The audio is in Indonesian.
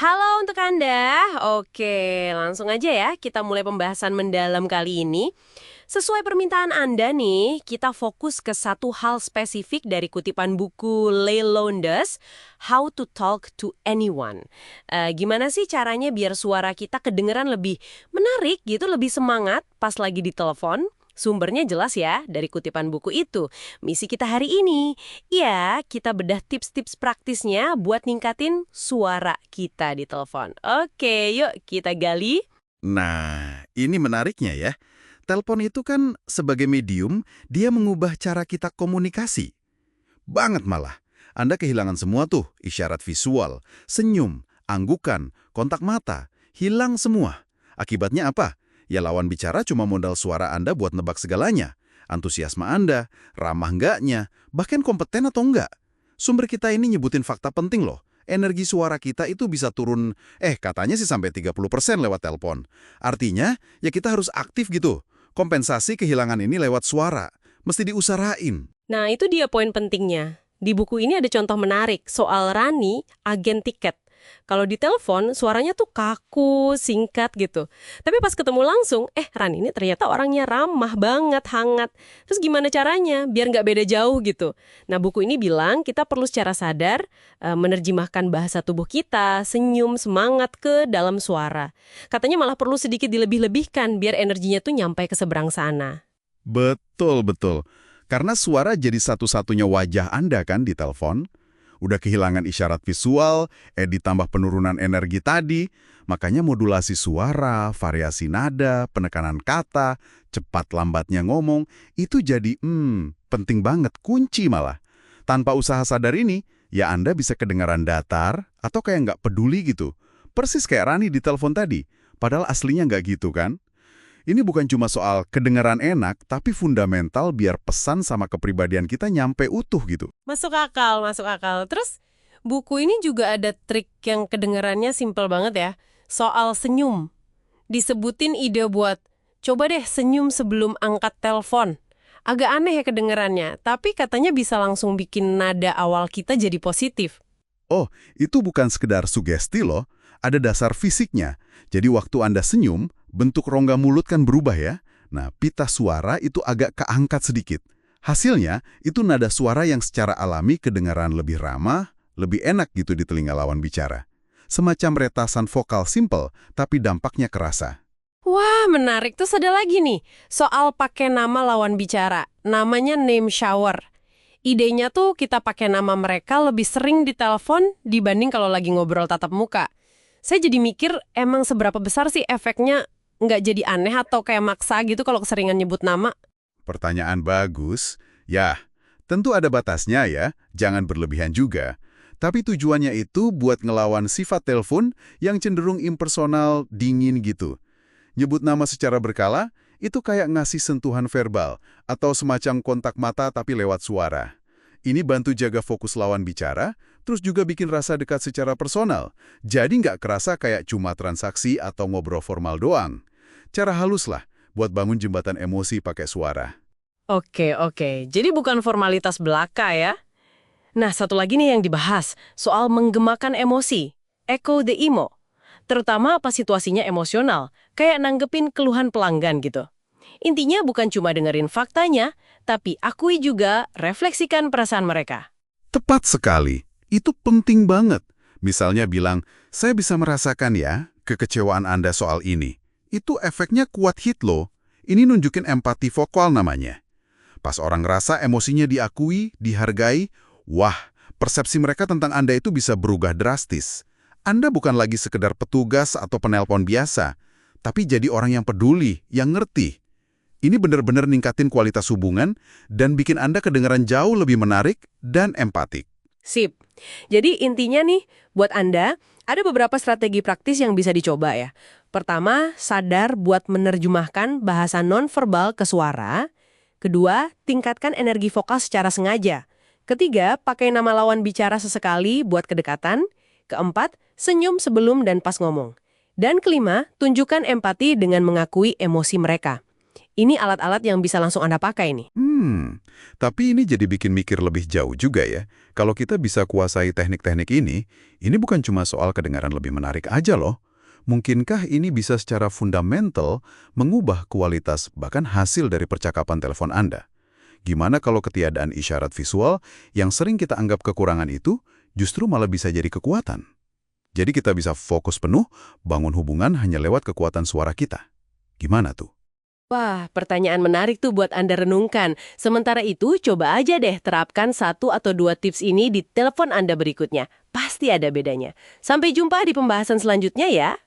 Halo untuk Anda. Oke, langsung aja ya kita mulai pembahasan mendalam kali ini. Sesuai permintaan Anda nih, kita fokus ke satu hal spesifik dari kutipan buku Leigh Lowndes, How to Talk to Anyone. Gimana sih caranya biar suara kita kedengeran lebih menarik gitu, lebih semangat pas lagi di telepon? Sumbernya jelas ya, dari kutipan buku itu. Misi kita hari ini, ya kita bedah tips-tips praktisnya buat ningkatin suara kita di telepon. Oke, yuk kita gali. Nah, ini menariknya ya. Telepon itu kan sebagai medium, dia mengubah cara kita komunikasi. Banget malah. Anda kehilangan semua tuh, isyarat visual, senyum, anggukan, kontak mata. Hilang semua. Akibatnya apa? Ya lawan bicara cuma modal suara Anda buat nebak segalanya. Antusiasme Anda, ramah enggaknya, bahkan kompeten atau enggak. Sumber kita ini nyebutin fakta penting loh. Energi suara kita itu bisa turun, katanya sih sampai 30% lewat telepon. Artinya, ya kita harus aktif gitu. Kompensasi kehilangan ini lewat suara. Mesti diusahain. Nah, itu dia poin pentingnya. Di buku ini ada contoh menarik soal Rani, agen tiket. Kalau di telepon, suaranya tuh kaku, singkat gitu. Tapi pas ketemu langsung, Rani ini ternyata orangnya ramah banget, hangat. Terus gimana caranya biar nggak beda jauh gitu? Nah, buku ini bilang kita perlu secara sadar menerjemahkan bahasa tubuh kita, senyum, semangat ke dalam suara. Katanya malah perlu sedikit dilebih-lebihkan biar energinya tuh nyampe ke seberang sana. Betul, betul. Karena suara jadi satu-satunya wajah Anda kan di telepon. Udah kehilangan isyarat visual, ditambah penurunan energi tadi, makanya modulasi suara, variasi nada, penekanan kata, cepat lambatnya ngomong, itu jadi penting banget, kunci malah. Tanpa usaha sadar ini, ya Anda bisa kedengaran datar atau kayak nggak peduli gitu. Persis kayak Rani di telepon tadi, padahal aslinya nggak gitu kan? Ini bukan cuma soal kedengaran enak, tapi fundamental biar pesan sama kepribadian kita nyampe utuh gitu. Masuk akal, masuk akal. Terus buku ini juga ada trik yang kedengarannya simpel banget ya. Soal senyum. Disebutin ide buat, coba deh senyum sebelum angkat telepon. Agak aneh ya kedengarannya, tapi katanya bisa langsung bikin nada awal kita jadi positif. Oh, itu bukan sekedar sugesti loh, ada dasar fisiknya. Jadi waktu Anda senyum, bentuk rongga mulut kan berubah ya. Nah, pita suara itu agak keangkat sedikit. Hasilnya, itu nada suara yang secara alami kedengaran lebih ramah, lebih enak gitu di telinga lawan bicara. Semacam retasan vokal simple, tapi dampaknya kerasa. Wah, menarik. Terus ada lagi nih, soal pakai nama lawan bicara. Namanya name shower. Idenya tuh kita pakai nama mereka lebih sering di telepon dibanding kalau lagi ngobrol tatap muka. Saya jadi mikir, emang seberapa besar sih efeknya nggak jadi aneh atau kayak maksa gitu kalau keseringan nyebut nama? Pertanyaan bagus. Ya, tentu ada batasnya ya, jangan berlebihan juga. Tapi tujuannya itu buat ngelawan sifat telepon yang cenderung impersonal, dingin gitu. Nyebut nama secara berkala, itu kayak ngasih sentuhan verbal atau semacam kontak mata tapi lewat suara. Ini bantu jaga fokus lawan bicara, terus juga bikin rasa dekat secara personal. Jadi nggak kerasa kayak cuma transaksi atau ngobrol formal doang. Cara halus lah buat bangun jembatan emosi pakai suara. Oke. Jadi bukan formalitas belaka ya. Nah, satu lagi nih yang dibahas, soal menggemakan emosi. Echo the emo. Terutama pas situasinya emosional, kayak nanggepin keluhan pelanggan gitu. Intinya bukan cuma dengerin faktanya, tapi akui juga refleksikan perasaan mereka. Tepat sekali. Itu penting banget. Misalnya bilang, saya bisa merasakan ya, kekecewaan Anda soal ini. Itu efeknya kuat hit loh. Ini nunjukin empati vokal namanya. Pas orang ngerasa emosinya diakui, dihargai, wah, persepsi mereka tentang Anda itu bisa berubah drastis. Anda bukan lagi sekedar petugas atau penelpon biasa, tapi jadi orang yang peduli, yang ngerti. Ini benar-benar ningkatin kualitas hubungan dan bikin Anda kedengaran jauh lebih menarik dan empatik. Sip. Jadi intinya nih, buat Anda, ada beberapa strategi praktis yang bisa dicoba ya. Pertama, sadar buat menerjemahkan bahasa nonverbal ke suara. Kedua, tingkatkan energi vokal secara sengaja. Ketiga, pakai nama lawan bicara sesekali buat kedekatan. Keempat, senyum sebelum dan pas ngomong. Dan kelima, tunjukkan empati dengan mengakui emosi mereka. Ini alat-alat yang bisa langsung Anda pakai nih. Tapi ini jadi bikin mikir lebih jauh juga ya. Kalau kita bisa kuasai teknik-teknik ini bukan cuma soal kedengaran lebih menarik aja loh. Mungkinkah ini bisa secara fundamental mengubah kualitas bahkan hasil dari percakapan telepon Anda? Gimana kalau ketiadaan isyarat visual yang sering kita anggap kekurangan itu justru malah bisa jadi kekuatan? Jadi kita bisa fokus penuh bangun hubungan hanya lewat kekuatan suara kita. Gimana tuh? Wah, pertanyaan menarik tuh buat Anda renungkan. Sementara itu, coba aja deh terapkan 1 atau 2 tips ini di telepon Anda berikutnya. Pasti ada bedanya. Sampai jumpa di pembahasan selanjutnya ya.